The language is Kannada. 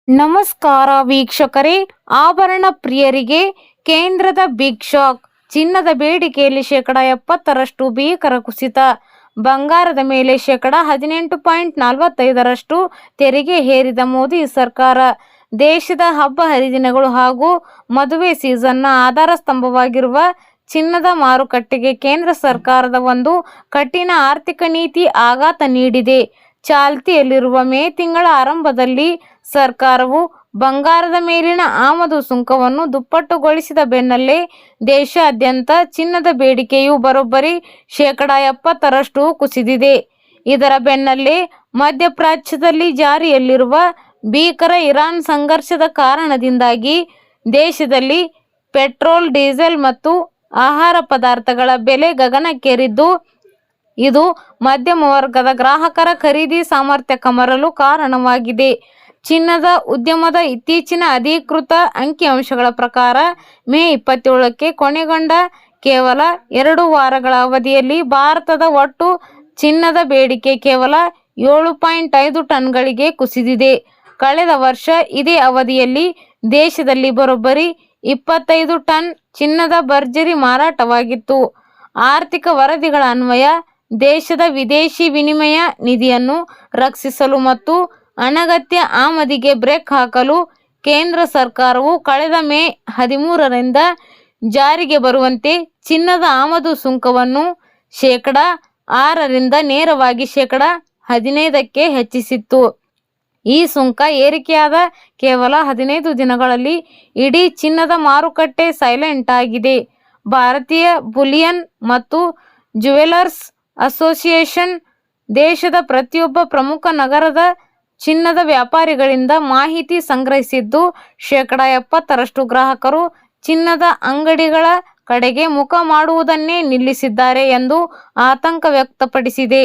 ನಮಸ್ಕಾರ ವೀಕ್ಷಕರೇ, ಆಭರಣ ಪ್ರಿಯರಿಗೆ ಕೇಂದ್ರದ ಬಿಗ್ ಶಾಕ್. ಚಿನ್ನದ ಬೇಡಿಕೆಯಲ್ಲಿ 70% ಭೀಕರ ಕುಸಿತ. ಬಂಗಾರದ ಮೇಲೆ 18.45% ತೆರಿಗೆ ಹೇರಿದ ಮೋದಿ ಸರ್ಕಾರ. ದೇಶದ ಹಬ್ಬ ಹರಿದಿನಗಳು ಹಾಗೂ ಮದುವೆ ಸೀಸನ್ನ ಆಧಾರ ಸ್ತಂಭವಾಗಿರುವ ಚಿನ್ನದ ಮಾರುಕಟ್ಟೆಗೆ ಕೇಂದ್ರ ಸರ್ಕಾರದ ಒಂದು ಕಠಿಣ ಆರ್ಥಿಕ ನೀತಿ ಆಘಾತ ನೀಡಿದೆ. ಚಾಲ್ತಿಯಲ್ಲಿರುವ ಮೇ ತಿಂಗಳ ಆರಂಭದಲ್ಲಿ ಸರ್ಕಾರವು ಬಂಗಾರದ ಮೇಲಿನ ಆಮದು ಸುಂಕವನ್ನು ದುಪ್ಪಟ್ಟುಗೊಳಿಸಿದ ಬೆನ್ನಲ್ಲೇ ದೇಶಾದ್ಯಂತ ಚಿನ್ನದ ಬೇಡಿಕೆಯು ಬರೋಬ್ಬರಿ 70% ಕುಸಿದಿದೆ. ಇದರ ಬೆನ್ನಲ್ಲೇ ಮಧ್ಯಪ್ರಾಚ್ಯದಲ್ಲಿ ಜಾರಿಯಲ್ಲಿರುವ ಭೀಕರ ಇರಾನ್ ಸಂಘರ್ಷದ ಕಾರಣದಿಂದಾಗಿ ದೇಶದಲ್ಲಿ ಪೆಟ್ರೋಲ್, ಡೀಸೆಲ್ ಮತ್ತು ಆಹಾರ ಪದಾರ್ಥಗಳ ಬೆಲೆ ಗಗನಕ್ಕೇರಿದ್ದು, ಇದು ಮಧ್ಯಮ ವರ್ಗದ ಗ್ರಾಹಕರ ಖರೀದಿ ಸಾಮರ್ಥ್ಯ ಕಮರಲು ಕಾರಣವಾಗಿದೆ. ಚಿನ್ನದ ಉದ್ಯಮದ ಇತ್ತೀಚಿನ ಅಧಿಕೃತ ಅಂಕಿಅಂಶಗಳ ಪ್ರಕಾರ ಮೇ 27ಕ್ಕೆ ಕೊನೆಗೊಂಡ ಕೇವಲ 2 ವಾರಗಳ ಅವಧಿಯಲ್ಲಿ ಭಾರತದ ಒಟ್ಟು ಚಿನ್ನದ ಬೇಡಿಕೆ ಕೇವಲ 7.5 ಟನ್ಗಳಿಗೆ ಕುಸಿದಿದೆ. ಕಳೆದ ವರ್ಷ ಇದೇ ಅವಧಿಯಲ್ಲಿ ದೇಶದಲ್ಲಿ ಬರೋಬ್ಬರಿ 25 ಟನ್ ಚಿನ್ನದ ಭರ್ಜರಿ ಮಾರಾಟವಾಗಿತ್ತು. ಆರ್ಥಿಕ ವರದಿಗಳ ಅನ್ವಯ ದೇಶದ ವಿದೇಶಿ ವಿನಿಮಯ ನಿಧಿಯನ್ನು ರಕ್ಷಿಸಲು ಮತ್ತು ಅನಗತ್ಯ ಆಮದಿಗೆ ಬ್ರೇಕ್ ಹಾಕಲು ಕೇಂದ್ರ ಸರ್ಕಾರವು ಕಳೆದ ಮೇ 13ರಿಂದ ಜಾರಿಗೆ ಬರುವಂತೆ ಚಿನ್ನದ ಆಮದು ಸುಂಕವನ್ನು 6% ನೇರವಾಗಿ 15%ಕ್ಕೆ ಹೆಚ್ಚಿಸಿತ್ತು. ಈ ಸುಂಕ ಏರಿಕೆಯಾದ ಕೇವಲ 15 ದಿನಗಳಲ್ಲಿ ಇಡೀ ಚಿನ್ನದ ಮಾರುಕಟ್ಟೆ ಸೈಲೆಂಟ್ ಆಗಿದೆ. ಭಾರತೀಯ ಬುಲಿಯನ್ ಮತ್ತು ಜುವೆಲರ್ಸ್ ಅಸೋಸಿಯೇಷನ್ ದೇಶದ ಪ್ರತಿಯೊಬ್ಬ ಪ್ರಮುಖ ನಗರದ ಚಿನ್ನದ ವ್ಯಾಪಾರಿಗಳಿಂದ ಮಾಹಿತಿ ಸಂಗ್ರಹಿಸಿದ್ದು, 70% ಗ್ರಾಹಕರು ಚಿನ್ನದ ಅಂಗಡಿಗಳ ಕಡೆಗೆ ಮುಖ ಮಾಡುವುದನ್ನೇ ನಿಲ್ಲಿಸಿದ್ದಾರೆ ಎಂದು ಆತಂಕ ವ್ಯಕ್ತಪಡಿಸಿದೆ.